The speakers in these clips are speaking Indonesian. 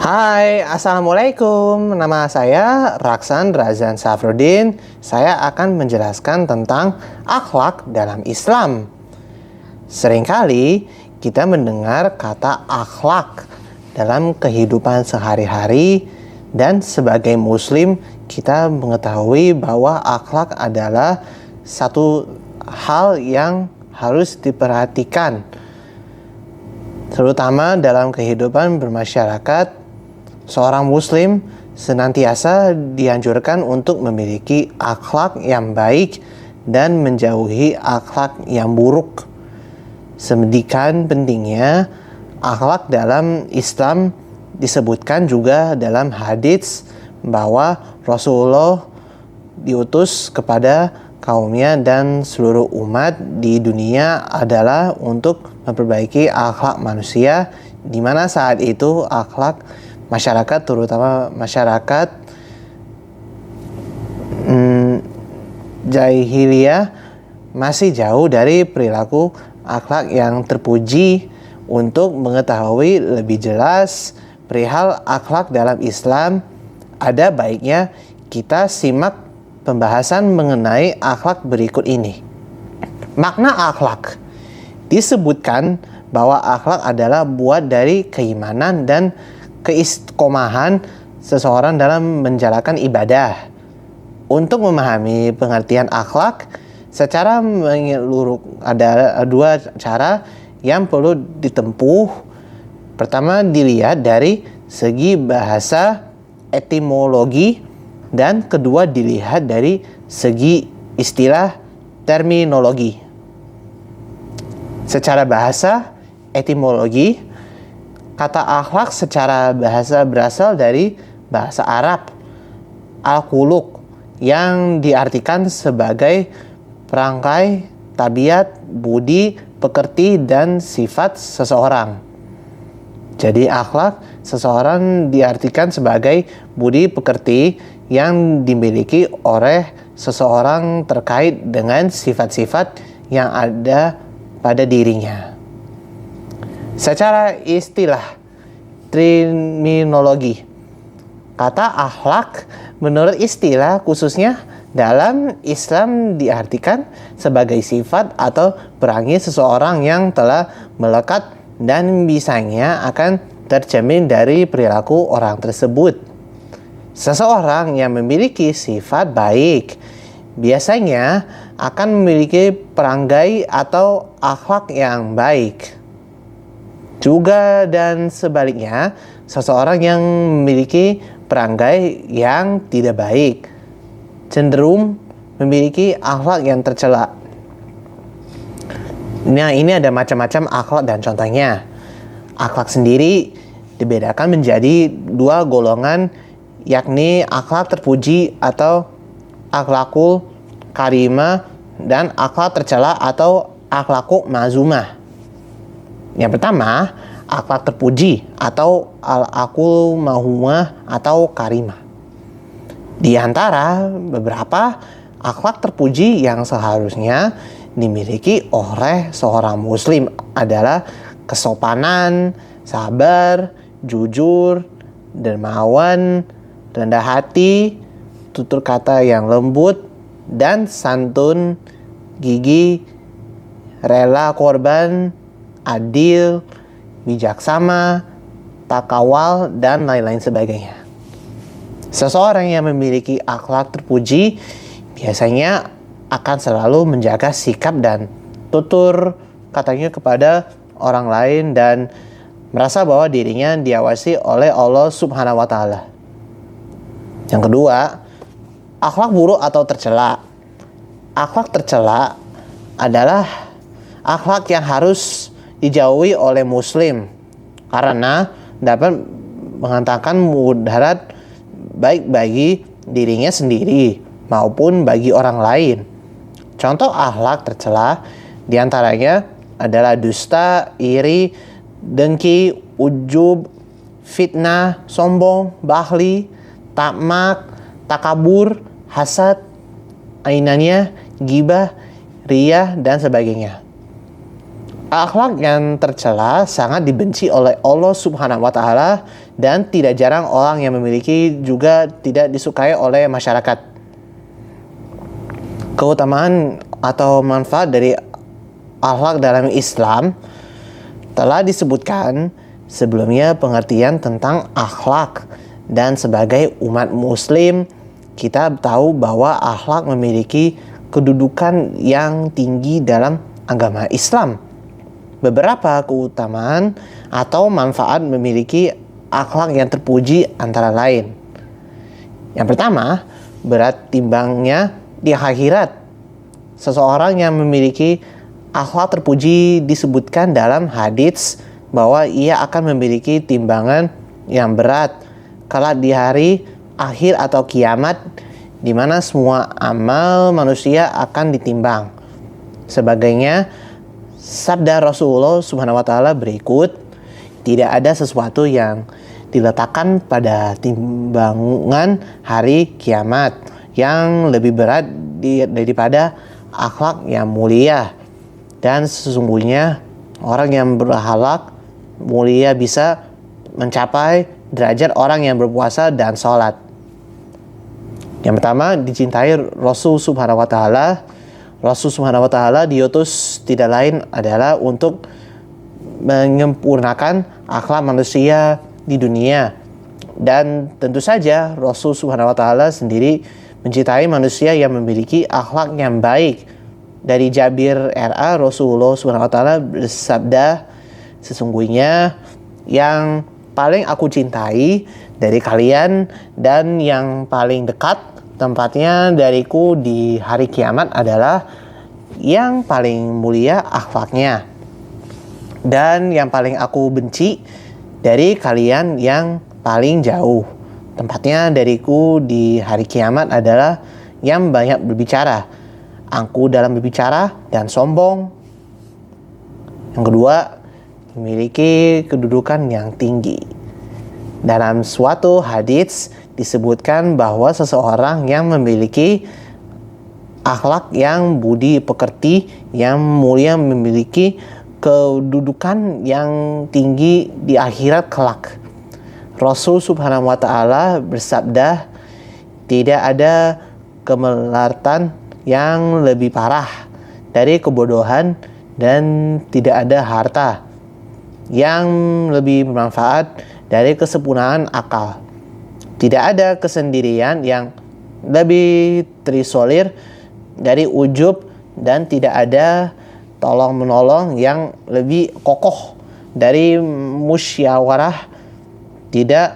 Hai, Assalamualaikum. Nama saya Raksan Razan Safruddin. Saya akan menjelaskan tentang akhlak dalam Islam. Seringkali kita mendengar kata akhlak dalam kehidupan sehari-hari, dan sebagai Muslim kita mengetahui bahwa akhlak adalah satu hal yang harus diperhatikan, terutama dalam kehidupan bermasyarakat. Seorang Muslim senantiasa dianjurkan untuk memiliki akhlak yang baik dan menjauhi akhlak yang buruk. Sedemikian pentingnya akhlak dalam Islam disebutkan juga dalam hadits bahwa Rasulullah diutus kepada kaumnya dan seluruh umat di dunia adalah untuk memperbaiki akhlak manusia, di mana saat itu akhlak masyarakat, terutama masyarakat jahiliyah, masih jauh dari perilaku akhlak yang terpuji. Untuk mengetahui lebih jelas perihal akhlak dalam Islam, ada baiknya kita simak pembahasan mengenai akhlak berikut ini. Makna akhlak. Disebutkan bahwa akhlak adalah buat dari keimanan dan keistiqomahan seseorang dalam menjalankan ibadah. Untuk memahami pengertian akhlak secara menyeluruh, ada dua cara yang perlu ditempuh. Pertama, dilihat dari segi bahasa etimologi, dan kedua dilihat dari segi istilah terminologi. Secara bahasa etimologi, kata akhlak secara bahasa berasal dari bahasa Arab al-khuluq, yang diartikan sebagai perangkai, tabiat, budi, pekerti, dan sifat seseorang. Jadi akhlak seseorang diartikan sebagai budi pekerti yang dimiliki oleh seseorang terkait dengan sifat-sifat yang ada pada dirinya. Secara istilah terminologi, kata akhlak menurut istilah khususnya dalam Islam diartikan sebagai sifat atau perangai seseorang yang telah melekat dan bisanya akan tercermin dari perilaku orang tersebut. Seseorang yang memiliki sifat baik biasanya akan memiliki perangai atau akhlak yang baik. Juga dan sebaliknya, seseorang yang memiliki perangai yang tidak baik cenderung memiliki akhlak yang tercela. Nah, ini ada macam-macam akhlak dan contohnya. Akhlak sendiri dibedakan menjadi dua golongan, yakni akhlak terpuji atau akhlakul karimah dan akhlak tercela atau akhlakul mazumah. Yang pertama, akhlak terpuji atau al-akul mahumah atau karimah. Di antara beberapa akhlak terpuji yang seharusnya dimiliki oleh seorang Muslim adalah kesopanan, sabar, jujur, dermawan, rendah hati, tutur kata yang lembut dan santun, gigih, rela korban, adil, bijaksana, takawal, dan lain-lain sebagainya. Seseorang yang memiliki akhlak terpuji biasanya akan selalu menjaga sikap dan tutur katanya kepada orang lain dan merasa bahwa dirinya diawasi oleh Allah Subhanahu wa Ta'ala. Yang kedua, akhlak buruk atau tercela. Akhlak tercela adalah akhlak yang harus dijauhi oleh Muslim karena dapat mengantarkan mudarat baik bagi dirinya sendiri maupun bagi orang lain. Contoh akhlak tercela diantaranya adalah dusta, iri, dengki, ujub, fitnah, sombong, bakhli, tamak, takabur, hasad, ainaniyah, ghibah, riyah, dan sebagainya. Akhlak yang tercela sangat dibenci oleh Allah Subhanahu wa taala dan tidak jarang orang yang memiliki juga tidak disukai oleh masyarakat. Keutamaan atau manfaat dari akhlak dalam Islam telah disebutkan sebelumnya. Pengertian tentang akhlak, dan sebagai umat muslim kita tahu bahwa akhlak memiliki kedudukan yang tinggi dalam agama Islam. Beberapa keutamaan atau manfaat memiliki akhlak yang terpuji antara lain. Yang pertama, berat timbangnya di akhirat. Seseorang yang memiliki akhlak terpuji disebutkan dalam hadits bahwa ia akan memiliki timbangan yang berat kelak di hari akhir atau kiamat, di mana semua amal manusia akan ditimbang. Sebagainya, sabda Rasulullah Subhanahu wa taala berikut, tidak ada sesuatu yang diletakkan pada timbangan hari kiamat yang lebih berat daripada akhlak yang mulia. Dan sesungguhnya orang yang berakhlak mulia bisa mencapai derajat orang yang berpuasa dan sholat. Yang pertama, dicintai Rasul Subhanahu wa taala. Rasul Subhanahu wa taala diutus tidak lain adalah untuk menyempurnakan akhlak manusia di dunia. Dan tentu saja Rasul Subhanahu wa taala sendiri mencintai manusia yang memiliki akhlak yang baik. Dari Jabir RA, Rasulullah Subhanahu wa taala bersabda, sesungguhnya yang paling aku cintai dari kalian dan yang paling dekat tempatnya dariku di hari kiamat adalah yang paling mulia akhlaknya, dan yang paling aku benci dari kalian yang paling jauh tempatnya dariku di hari kiamat adalah yang banyak berbicara, angkuh dalam berbicara dan sombong. Yang kedua, memiliki kedudukan yang tinggi. Dalam suatu hadits disebutkan bahwa seseorang yang memiliki akhlak yang budi pekerti yang mulia memiliki kedudukan yang tinggi di akhirat kelak. Rasul Subhanahu wa taala bersabda, tidak ada kemelaratan yang lebih parah dari kebodohan, dan tidak ada harta yang lebih bermanfaat dari kesempurnaan akal. Tidak ada kesendirian yang lebih terisolir dari ujub, dan tidak ada tolong menolong yang lebih kokoh dari musyawarah. Tidak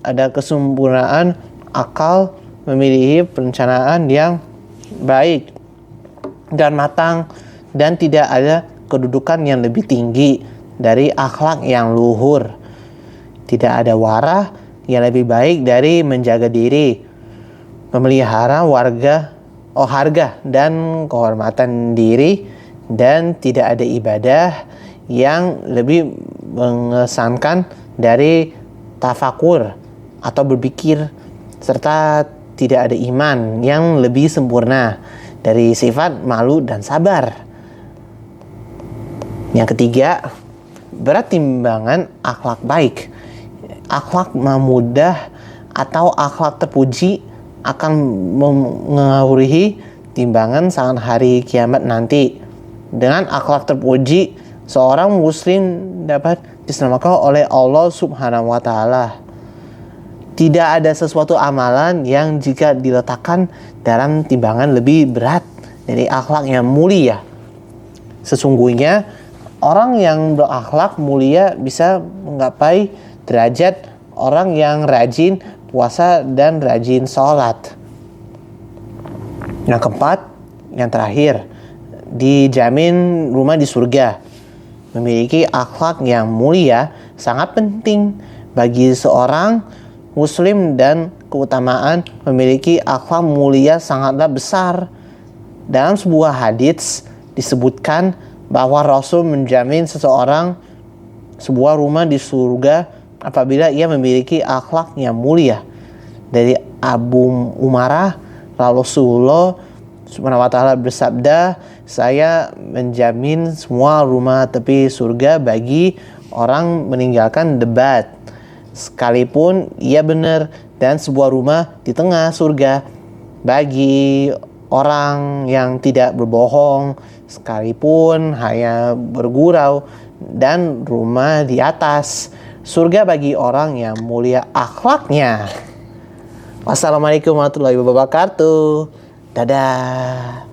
ada kesempurnaan akal memiliki perencanaan yang baik dan matang, dan tidak ada kedudukan yang lebih tinggi dari akhlak yang luhur. Tidak ada wara yang lebih baik dari menjaga diri, memelihara harga dan kehormatan diri, dan tidak ada ibadah yang lebih mengesankan dari tafakur atau berpikir, serta tidak ada iman yang lebih sempurna dari sifat malu dan sabar. Yang ketiga, berat timbangan akhlak baik. Akhlak mahmudah atau akhlak terpuji akan mengaruhi timbangan saat hari kiamat nanti. Dengan akhlak terpuji, seorang muslim dapat diselamatkan oleh Allah Subhanahu wa taala. Tidak ada sesuatu amalan yang jika diletakkan dalam timbangan lebih berat dari akhlak yang mulia. Sesungguhnya orang yang berakhlak mulia bisa menggapai derajat orang yang rajin puasa dan rajin sholat. Yang keempat, yang terakhir, dijamin rumah di surga. Memiliki akhlak yang mulia sangat penting bagi seorang muslim, dan keutamaan memiliki akhlak mulia sangatlah besar. Dalam sebuah hadits disebutkan bahwa Rasul menjamin seseorang sebuah rumah di surga apabila ia memiliki akhlak yang mulia. Dari Abu Umarah, Rasulullah Subhanahu wa taala bersabda, Saya menjamin semua rumah tepi surga bagi orang meninggalkan debat. Sekalipun ia benar, dan sebuah rumah di tengah surga bagi orang yang tidak berbohong, sekalipun hanya bergurau, dan rumah di atas surga bagi orang yang mulia akhlaknya. Wassalamualaikum warahmatullahi wabarakatuh. Dadah.